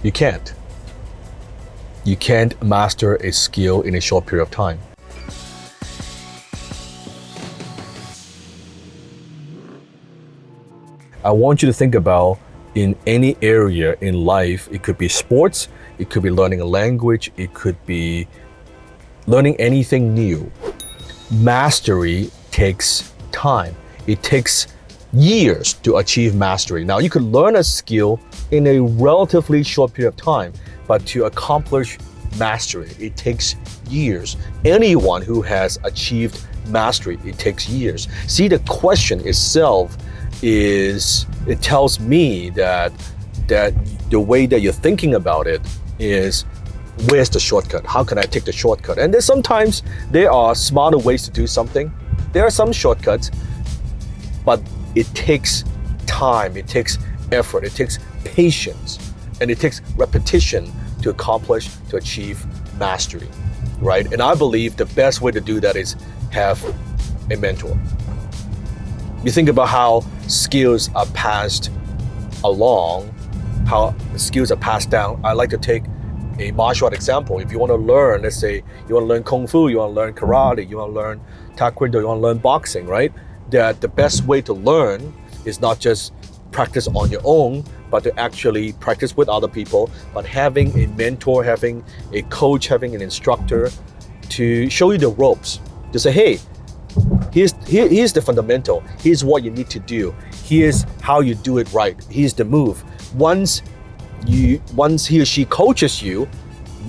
You can't. You can't master a skill in a short period of time. I want you to think about in any area in life. It could be sports, it could be learning a language, it could be learning anything new. Mastery takes time. It takes years to achieve mastery. Now, you could learn a skill in a relatively short period of time, but to accomplish mastery, it takes years. Anyone who has achieved mastery, it takes years. See, the question itself it tells me that the way that you're thinking about it is, where's the shortcut? How can I take the shortcut? And sometimes there are smarter ways to do something. There are some shortcuts, but it takes time, it takes effort, it takes patience, and it takes repetition to accomplish, to achieve mastery, right? And I believe the best way to do that is have a mentor. You think about how skills are passed along, how skills are passed down. I like to take a martial art example. If you want to learn, let's say you want to learn Kung Fu, you want to learn karate, you want to learn Taekwondo, you want to learn boxing, right? That the best way to learn is not just practice on your own, but to actually practice with other people, but having a mentor, having a coach, having an instructor to show you the ropes, to say, hey, here's the fundamental, here's what you need to do, here's how you do it right, here's the move. Once he or she coaches you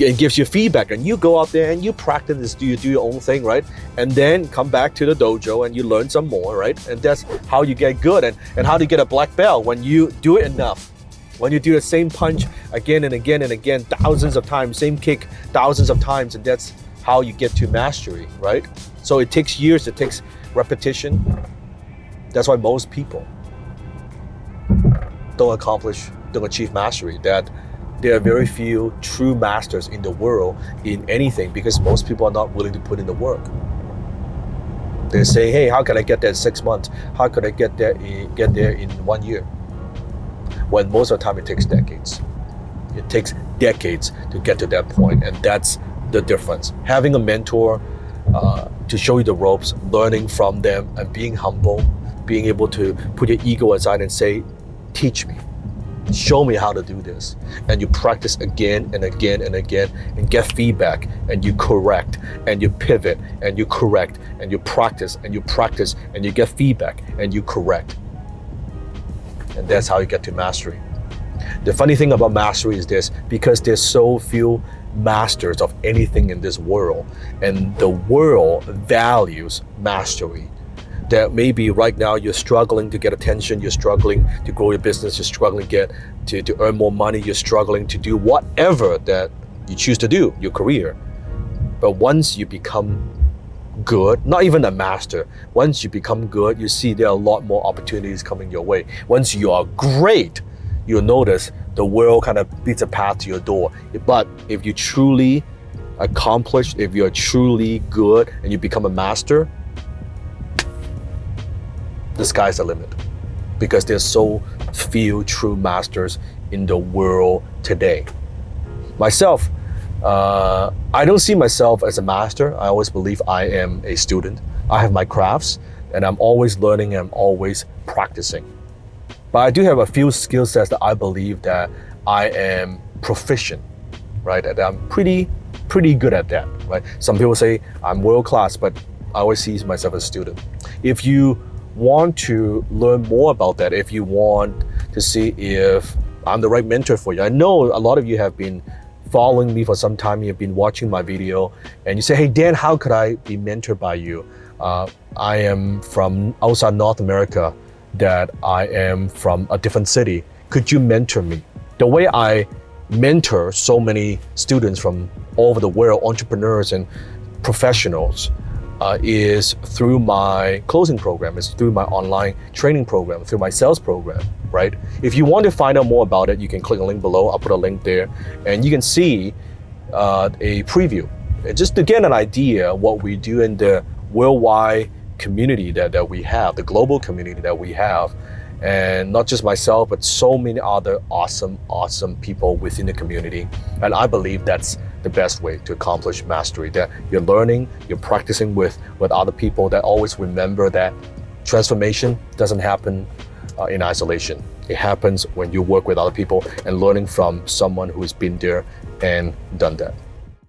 and gives you feedback, and you go out there and you practice this, do your own thing, right? And then come back to the dojo and you learn some more, right? And that's how you get good, and how to get a black belt, when you do it enough. When you do the same punch again and again and again, thousands of times, same kick thousands of times, and that's how you get to mastery, right? So it takes years, it takes repetition. That's why most people don't achieve mastery. That there are very few true masters in the world in anything, because most people are not willing to put in the work. They say, hey, how can I get there in 6 months? How could I get there in 1 year? When most of the time it takes decades. It takes decades to get to that point, and that's the difference. Having a mentor to show you the ropes, learning from them, and being humble, being able to put your ego aside and say, teach me, show me how to do this. And you practice again and again and again, and get feedback, and you correct, and you pivot, and you correct, and you practice, and you get feedback, and you correct. And that's how you get to mastery. The funny thing about mastery is this: because there's so few masters of anything in this world, and the world values mastery, that maybe right now you're struggling to get attention, you're struggling to grow your business, you're struggling to earn more money, you're struggling to do whatever that you choose to do, your career. But once you become good, not even a master, once you become good, you see there are a lot more opportunities coming your way. Once you are great, you'll notice the world kind of beats a path to your door. But if you truly accomplish, if you're truly good and you become a master, the sky's the limit, because there's so few true masters in the world today. Myself, I don't see myself as a master. I always believe I am a student. I have my crafts, and I'm always learning, and I'm always practicing. But I do have a few skill sets that I believe that I am proficient, right? And I'm pretty good at that, right? Some people say I'm world class, but I always see myself as a student. If you want to learn more about that, if you want to see if I'm the right mentor for you, I know a lot of you have been following me for some time, you've been watching my video, and you say, hey Dan, how could I be mentored by you? I am from outside North America, that I am from a different city. Could you mentor me? The way I mentor so many students from all over the world, entrepreneurs and professionals, is through my closing program, is through my online training program, through my sales program, right? If you want to find out more about it, you can click the link below. I'll put a link there, and you can see a preview, just to get an idea what we do in the worldwide community that we have, the global community that we have. and not just myself, but so many other awesome people within the community. And I believe that's the best way to accomplish mastery, that you're learning, you're practicing with other people, that always remember that transformation doesn't happen in isolation. It happens when you work with other people and learning from someone who's been there and done that.